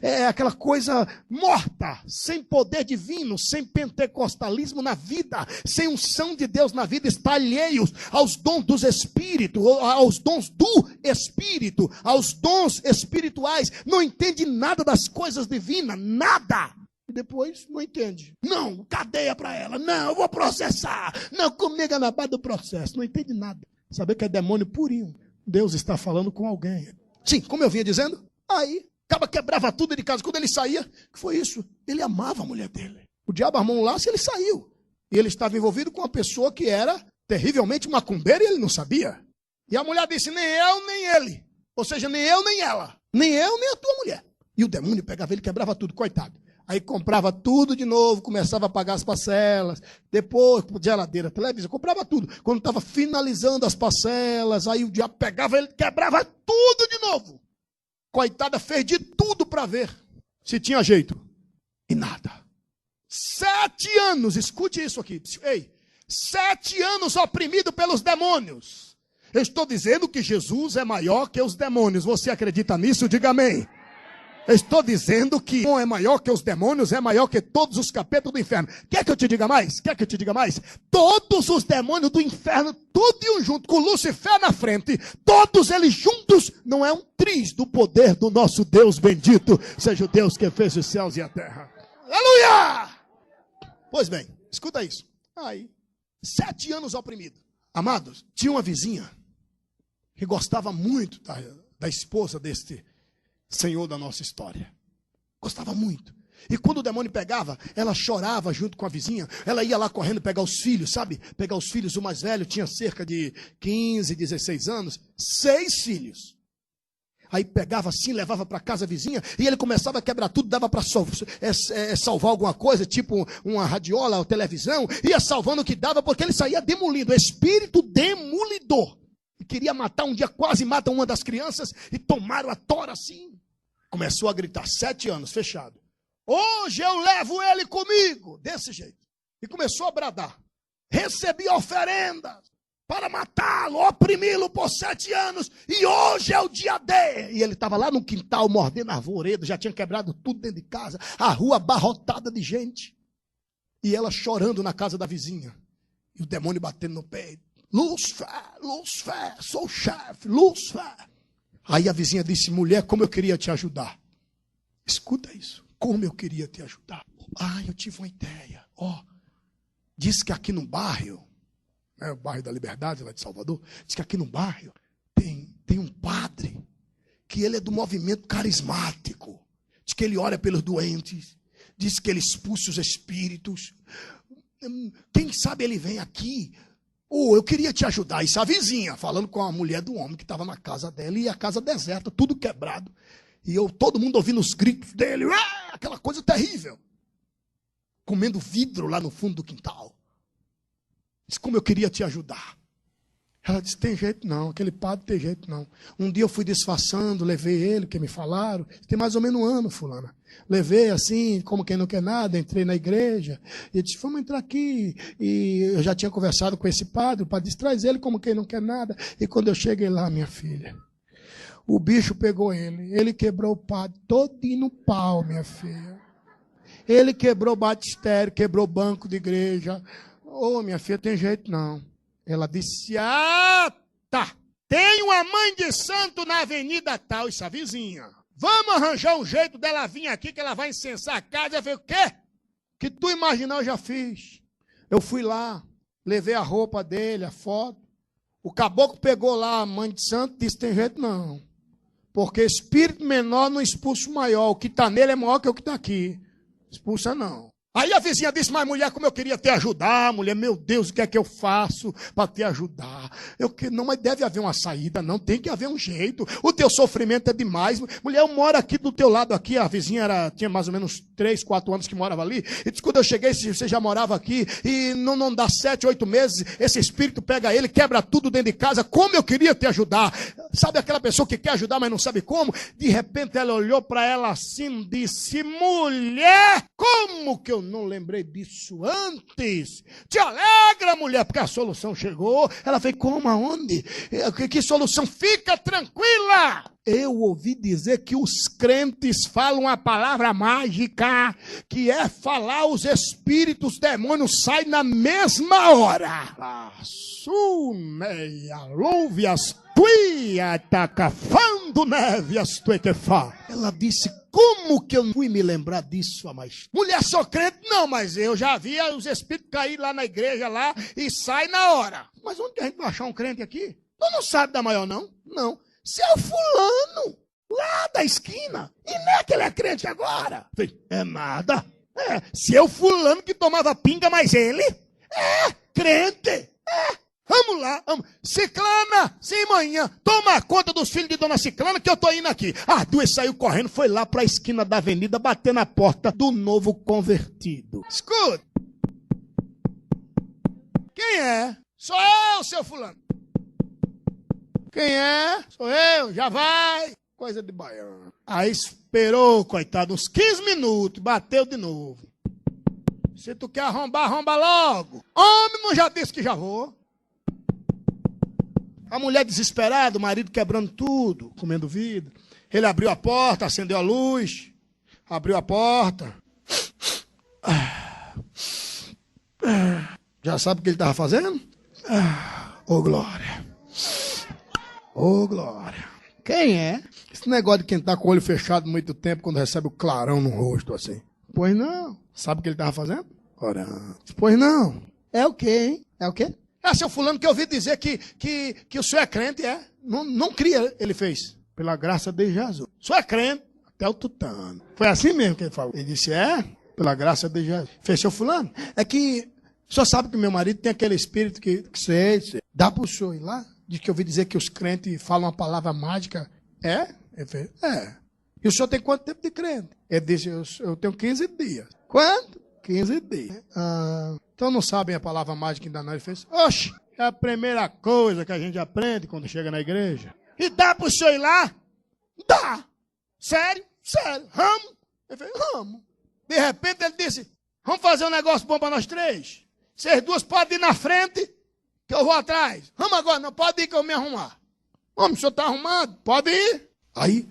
é aquela coisa morta, sem poder divino, sem pentecostalismo na vida, sem unção de Deus na vida, está alheios aos dons dos espíritos, aos dons do espírito, aos dons espirituais, não entende nada das coisas divinas, nada. Depois não entende. Não, cadeia para ela. Não, eu vou processar. Não, comigo é na base do processo. Não entende nada. Saber que é demônio purinho. Deus está falando com alguém. Sim, como eu vinha dizendo, aí, acaba quebrava tudo de casa. Quando ele saía, que foi isso? Ele amava a mulher dele. O diabo armou um laço e ele saiu. E ele estava envolvido com uma pessoa que era terrivelmente macumbeira e ele não sabia. E a mulher disse, nem eu, nem ele. Ou seja, nem eu, nem ela. Nem eu, nem a tua mulher. E o demônio pegava ele, quebrava tudo, coitado. Aí comprava tudo de novo, começava a pagar as parcelas. Depois, geladeira, televisão, comprava tudo. Quando estava finalizando as parcelas, aí o diabo pegava ele, quebrava tudo de novo. Coitada, fez de tudo para ver se tinha jeito. E nada. 7 anos, escute isso aqui. Ei, 7 anos oprimido pelos demônios. Eu estou dizendo que Jesus é maior que os demônios. Você acredita nisso? Diga amém. Eu estou dizendo que um é maior que os demônios, é maior que todos os capetas do inferno. Quer que eu te diga mais? Quer que eu te diga mais? Todos os demônios do inferno, tudo junto, com Lucifer na frente, todos eles juntos, não é um triz do poder do nosso Deus bendito, seja o Deus que fez os céus e a terra. Aleluia! Pois bem, escuta isso. Aí, 7 anos oprimido. Amados, tinha uma vizinha que gostava muito da esposa deste Senhor da nossa história. Gostava muito. E quando o demônio pegava, ela chorava junto com a vizinha. Ela ia lá correndo pegar os filhos, sabe? Pegar os filhos. O mais velho tinha cerca de 15, 16 anos. 6 filhos. Aí pegava assim, levava para casa vizinha. E ele começava a quebrar tudo. Dava para salvar alguma coisa, tipo uma radiola ou televisão. Ia salvando o que dava, porque ele saía demolindo. Espírito demolidor. E queria matar, um dia quase mata uma das crianças. E tomaram a tora assim. Começou a gritar, 7 anos, fechado. Hoje eu levo ele comigo. Desse jeito. E começou a bradar. Recebi oferendas para matá-lo, oprimi-lo por 7 anos. E hoje é o dia dele. E ele estava lá no quintal, mordendo arvoredo. Já tinha quebrado tudo dentro de casa. A rua abarrotada de gente. E ela chorando na casa da vizinha. E o demônio batendo no peito. Lucifer, Lucifer, sou o chefe, Lucifer. Aí a vizinha disse, mulher, como eu queria te ajudar. Escuta isso. Como eu queria te ajudar. Eu tive uma ideia. Diz que aqui no bairro, o bairro da Liberdade, lá de Salvador, diz que aqui no bairro tem um padre, que ele é do movimento carismático. Diz que ele ora pelos doentes. Diz que ele expulsa os espíritos. Quem sabe ele vem aqui. Eu queria te ajudar. Isso a vizinha, falando com a mulher do homem que estava na casa dela, e a casa deserta, tudo quebrado. E todo mundo ouvindo os gritos dele, aquela coisa terrível. Comendo vidro lá no fundo do quintal. Disse, como eu queria te ajudar. Ela disse, tem jeito não, aquele padre tem jeito não. Um dia eu fui disfarçando, levei ele, que me falaram, tem mais ou menos 1 ano, fulana. Levei assim, como quem não quer nada, entrei na igreja, e disse, vamos entrar aqui. E eu já tinha conversado com esse padre, o padre disse, traz ele como quem não quer nada. E quando eu cheguei lá, minha filha, o bicho pegou ele quebrou o padre todinho no pau, minha filha. Ele quebrou batistério, quebrou banco de igreja. Minha filha, tem jeito não. Ela disse, tá, tem uma mãe de santo na avenida tal, isso é a vizinha. Vamos arranjar um jeito dela vir aqui, que ela vai incensar a casa. Eu falei, o quê? Que tu imaginar eu já fiz. Eu fui lá, levei a roupa dele, a foto. O caboclo pegou lá a mãe de santo e disse, tem jeito não. Porque espírito menor não expulsa o maior. O que está nele é maior que o que está aqui. Expulsa não. Aí a vizinha disse, mas mulher, como eu queria te ajudar, mulher, meu Deus, o que é que eu faço para te ajudar? Não, mas deve haver uma saída, não, tem que haver um jeito, o teu sofrimento é demais. Mulher, eu moro aqui do teu lado aqui, a vizinha tinha mais ou menos 3, 4 anos que morava ali, e disse, quando eu cheguei, você já morava aqui, e não dá 7, 8 meses, esse espírito pega ele, quebra tudo dentro de casa, como eu queria te ajudar. Sabe aquela pessoa que quer ajudar, mas não sabe como? De repente ela olhou para ela assim, disse, mulher, como que eu não lembrei disso antes? Te alegra, mulher, porque a solução chegou. Ela fez, como, aonde? Que solução? Fica tranquila. Eu ouvi dizer que os crentes falam a palavra mágica, que é falar os espíritos, demônios saem na mesma hora. Sumeia, louvias, tuia, tacafando. quando neve as tuequefá. Ela disse, como que eu não fui me lembrar disso a mais? Mulher, sou crente? Não, mas eu já via os espíritos cair lá na igreja lá e sai na hora. Mas onde que a gente vai achar um crente aqui? Tu não sabe da maior, não? Não. Seu fulano, lá da esquina. E não é que ele é crente agora? É nada. É, seu fulano que tomava pinga, mas ele é crente. É. Vamos lá, vamos. Ciclana, sim, manhã, toma conta dos filhos de dona Ciclana que eu tô indo aqui. As duas saiu correndo, foi lá para a esquina da avenida, bater na porta do novo convertido. Escuta. Quem é? Sou eu, seu fulano. Quem é? Sou eu, já vai. Coisa de baiano. Aí esperou, coitado, uns 15 minutos, bateu de novo. Se tu quer arrombar, arromba logo. Homem, não já disse que já vou. A mulher desesperada, o marido quebrando tudo, comendo vidro. Ele abriu a porta, acendeu a luz, abriu a porta. Já sabe o que ele estava fazendo? Ô, glória. Ô, glória. Quem é? Esse negócio de quem está com o olho fechado muito tempo, quando recebe o clarão no rosto assim. Pois não. Sabe o que ele estava fazendo? Orando. Pois não. É o quê, hein? É o quê? É, seu fulano, que eu ouvi dizer que o senhor é crente, é? Não cria, ele fez. Pela graça de Jesus. O senhor é crente, até o tutano. Foi assim mesmo que ele falou. Ele disse, pela graça de Jesus. Fez, seu fulano, é que o senhor sabe que meu marido tem aquele espírito que você dá pro senhor ir lá? Diz que eu ouvi dizer que os crentes falam uma palavra mágica. É? Ele fez, E o senhor tem quanto tempo de crente? Ele disse, eu tenho 15 dias. Quanto? 15 dias. Então não sabem a palavra mágica ainda não. Ele fez, oxe, é a primeira coisa que a gente aprende quando chega na igreja. E dá pro senhor ir lá? Dá. Sério? Sério. Vamos? Ele fez, vamos. De repente ele disse, vamos fazer um negócio bom para nós três. Vocês duas podem ir na frente, que eu vou atrás. Vamos agora, não pode ir que eu me arrumar. Vamos, o senhor está arrumado? Pode ir. Aí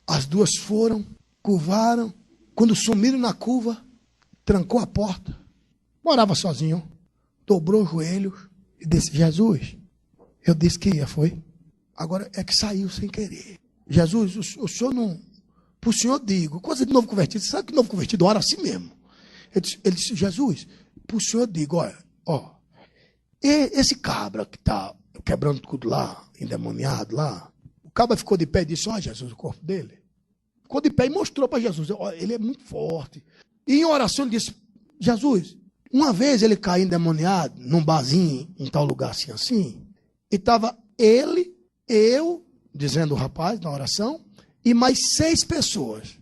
as duas foram, curvaram. Quando sumiram na curva, trancou a porta. Morava sozinho. Dobrou os joelhos e disse, Jesus, eu disse que ia, foi? Agora é que saiu sem querer. Jesus, o senhor não... Para o senhor digo, coisa de novo convertido. Você sabe que novo convertido ora assim mesmo. Ele disse, Jesus, para o senhor digo, olha, esse cabra que está quebrando tudo lá, endemoniado lá, o cabra ficou de pé e disse, Jesus, o corpo dele. Ficou de pé e mostrou para Jesus, ele é muito forte. E em oração ele disse, Jesus, uma vez ele caiu endemoniado num barzinho, em tal lugar assim, e estava ele, eu, dizendo o rapaz na oração, e mais 6 pessoas.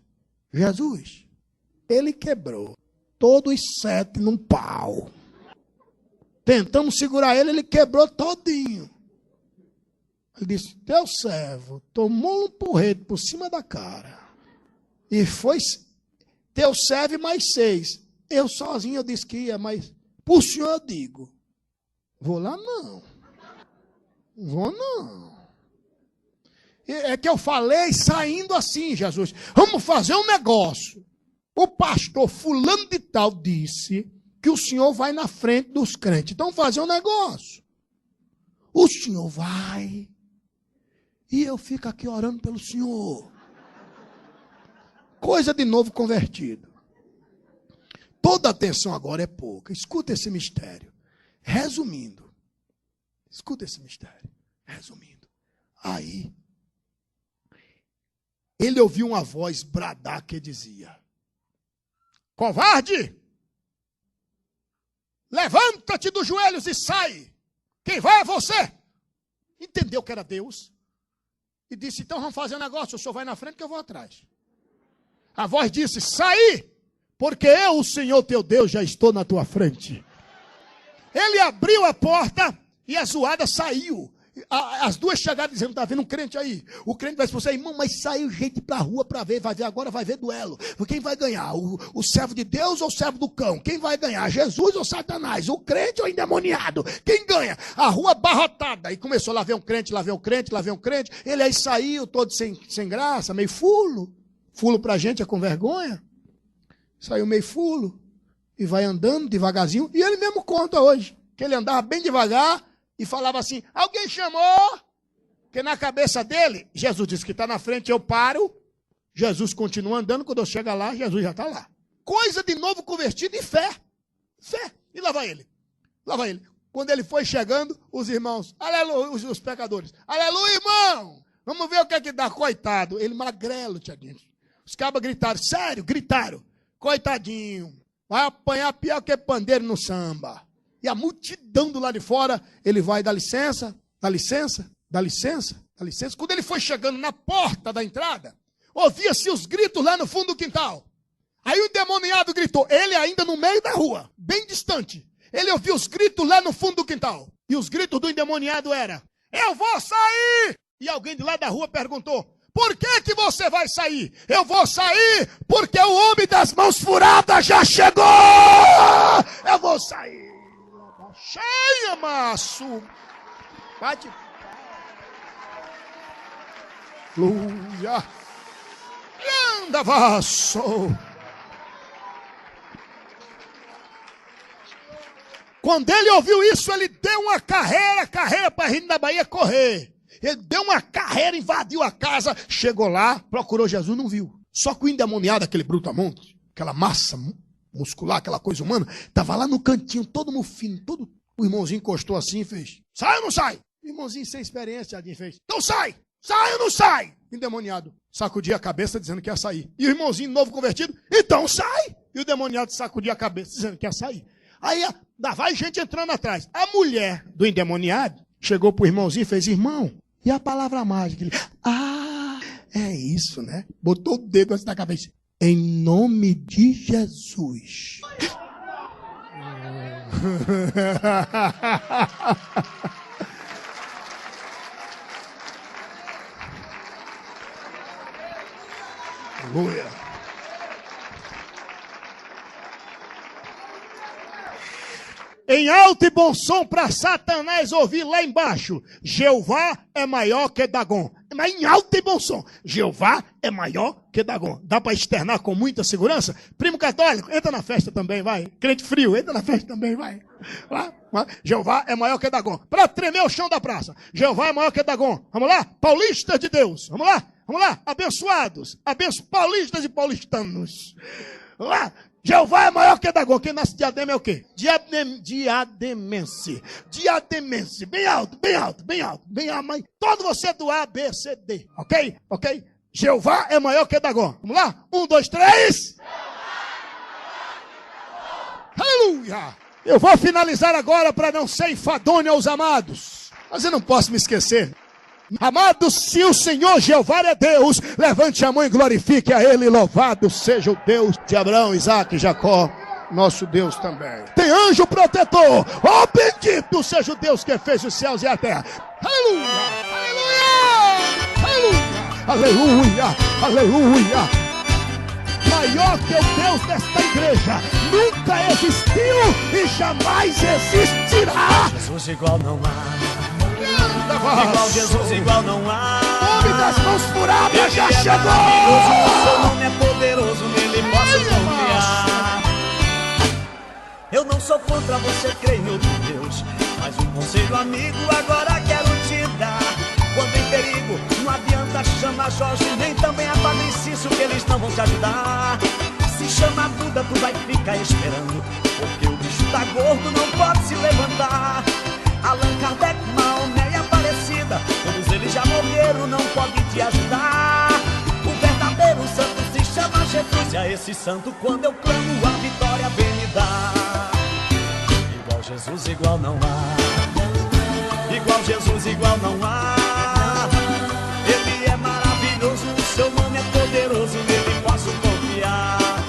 Jesus, ele quebrou todos 7 num pau. Tentamos segurar ele, ele quebrou todinho. Ele disse, teu servo tomou um porrete por cima da cara. E foi teu servo e mais 6. Eu sozinho eu disse que ia, mas por senhor eu digo, vou lá não. Vou não. É que eu falei saindo assim, Jesus. Vamos fazer um negócio. O pastor fulano de tal disse que o senhor vai na frente dos crentes. Então fazer um negócio. O senhor vai e eu fico aqui orando pelo senhor. Coisa de novo convertido. Toda atenção agora é pouca. Escuta esse mistério. Resumindo. Escuta esse mistério. Resumindo. Aí, ele ouviu uma voz bradar que dizia, covarde! Levanta-te dos joelhos e sai. Quem vai é você. Entendeu que era Deus. E disse, então vamos fazer um negócio. O senhor vai na frente que eu vou atrás. A voz disse, sai, porque eu, o Senhor teu Deus, já estou na tua frente. Ele abriu a porta e a zoada saiu. As duas chegaram dizendo, está vendo um crente aí? O crente vai expulsar, irmão, mas saiu gente para a rua para ver, vai ver agora, vai ver duelo. Quem vai ganhar? O servo de Deus ou o servo do cão? Quem vai ganhar? Jesus ou Satanás? O crente ou o endemoniado? Quem ganha? A rua abarrotada. E começou, lá vem um crente, lá vem um crente, lá vem um crente. Ele aí saiu todo sem graça, meio fulo. Fulo para a gente é com vergonha. Saiu meio fulo. E vai andando devagarzinho. E ele mesmo conta hoje, que ele andava bem devagar. E falava assim, alguém chamou? Porque na cabeça dele, Jesus disse que está na frente, eu paro. Jesus continua andando, quando eu chego lá, Jesus já está lá. Coisa de novo convertido e fé. Fé. E lá vai ele. Lá vai ele. Quando ele foi chegando, os irmãos, aleluia, os pecadores, aleluia, irmão. Vamos ver o que é que dá, coitado. Ele magrelo, Tiaguinho. Os cabas gritaram, sério, gritaram. Coitadinho, vai apanhar pior que pandeiro no samba. E a multidão do lado de fora, ele vai, dá licença, dá licença, dá licença, dá licença. Quando ele foi chegando na porta da entrada, ouvia-se os gritos lá no fundo do quintal. Aí o endemoniado gritou, ele ainda no meio da rua, bem distante. Ele ouviu os gritos lá no fundo do quintal. E os gritos do endemoniado eram, eu vou sair! E alguém de lá da rua perguntou, por que você vai sair? Eu vou sair porque o homem das mãos furadas já chegou! Eu vou sair! Cheia, maço! Bate! Aleluia! Anda, vaso! Quando ele ouviu isso, ele deu uma carreira para Reino da Bahia correr. Ele deu uma carreira, invadiu a casa, chegou lá, procurou Jesus, não viu. Só que o endemoniado, aquele brutamonte, aquela massa muscular, aquela coisa humana, estava lá no cantinho, todo mofino, todo. O irmãozinho encostou assim e fez, sai ou não sai? O irmãozinho sem experiência, Adinho fez, então sai! Sai ou não sai? Endemoniado sacudia a cabeça dizendo que ia sair. E o irmãozinho novo convertido, então sai! E o demoniado sacudia a cabeça dizendo que ia sair. Aí vai gente entrando atrás. A mulher do endemoniado chegou pro irmãozinho e fez, irmão, e a palavra mágica? Ele, é isso, né? Botou o dedo assim na cabeça. Em nome de Jesus. Aleluia. Em alto e bom som para Satanás ouvir lá embaixo. Jeová é maior que Dagon. Mas em alto e bom som. Jeová é maior que Dagon. Dá para externar com muita segurança? Primo católico, entra na festa também, vai. Crente frio, entra na festa também, vai. Lá. Jeová é maior que Dagon. Para tremer o chão da praça. Jeová é maior que Dagon. Vamos lá? Paulistas de Deus. Vamos lá? Vamos lá? Abençoados. Paulistas e paulistanos. Lá. Jeová é maior que Dagon. Quem nasce diadema é o quê? Diademense. Diademense. Bem alto, bem alto, bem alto. Bem alto, mas todo você do A, B, C, D. Ok? Ok? Jeová é maior que Dagon. Vamos lá? 1, 2, 3. Aleluia! Eu vou finalizar agora para não ser enfadonho aos amados. Mas eu não posso me esquecer. Amados, se o Senhor Jeová é Deus, levante a mão e glorifique a Ele. Louvado seja o Deus de Abraão, Isaac e Jacó, nosso Deus também. Tem anjo protetor. Oh, bendito seja o Deus que fez os céus e a terra. Aleluia, aleluia, aleluia, aleluia, aleluia. Maior que o Deus desta igreja nunca existiu e jamais existirá. Jesus igual não há. Igual Jesus, igual não há. O homem das mãos furadas já chegou. O seu nome é poderoso, nele posso confiar. Eu não sou contra você crer em outro Deus, mas um conselho amigo agora quero te dar. Quando em perigo, não adianta chamar Jorge, nem também a Padre Cício, que eles não vão te ajudar. Se chama Buda, tu vai ficar esperando, porque o bicho tá gordo, não pode se levantar. Allan Kardec, Maomé e Aparecida, todos eles já morreram, não podem te ajudar. O verdadeiro santo se chama Jesus, e a esse santo quando eu clamo a vitória vem me dar. Igual Jesus, igual não há. Igual Jesus, igual não há. Ele é maravilhoso, o seu nome é poderoso, nele posso confiar.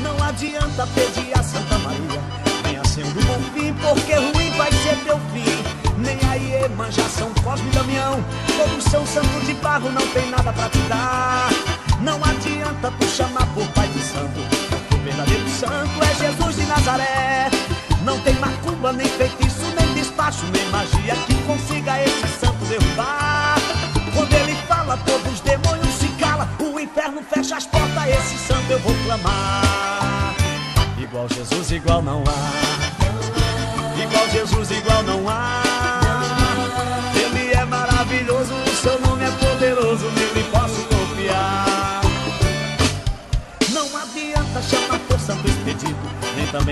Não adianta pedir a Santa Maria, sendo bom fim, porque ruim vai ser teu fim. Nem a Iemanjá, São Cosme e Damião, todos são santos de barro, não tem nada pra te dar. Não adianta tu chamar por Pai de Santo, o verdadeiro santo é Jesus de Nazaré. Não tem macumba, nem feitiço, nem despacho, nem magia que consiga esse santo derrubar. Quando ele fala, todos os demônios se calam, o inferno fecha as portas, esse santo eu vou clamar. Igual Jesus, igual não há. Igual Jesus, igual não há. Ele é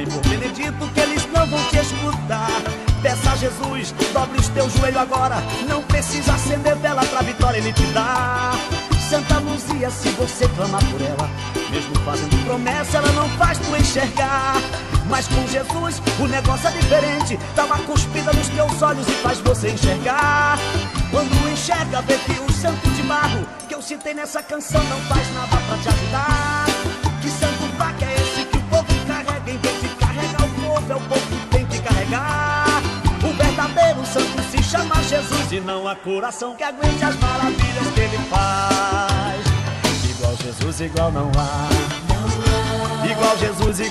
chamem por Benedito, que eles não vão te escutar. Peça a Jesus, dobre os teus joelhos agora. Não precisa acender vela pra vitória ele te dá. Santa Luzia, se você clamar por ela, mesmo fazendo promessa, ela não faz tu enxergar. Mas com Jesus o negócio é diferente. Dá uma cuspida nos teus olhos e faz você enxergar. Quando enxerga, vê que o santo de barro que eu citei nessa canção não faz nada pra te ajudar. Que santo vaca é esse que o povo carrega? Em vez de carregar o povo, é o povo que tem que carregar. O verdadeiro santo se chama Jesus, e não há coração que aguente as maravilhas que ele faz. Igual Jesus, igual não há. Igual Jesus, igual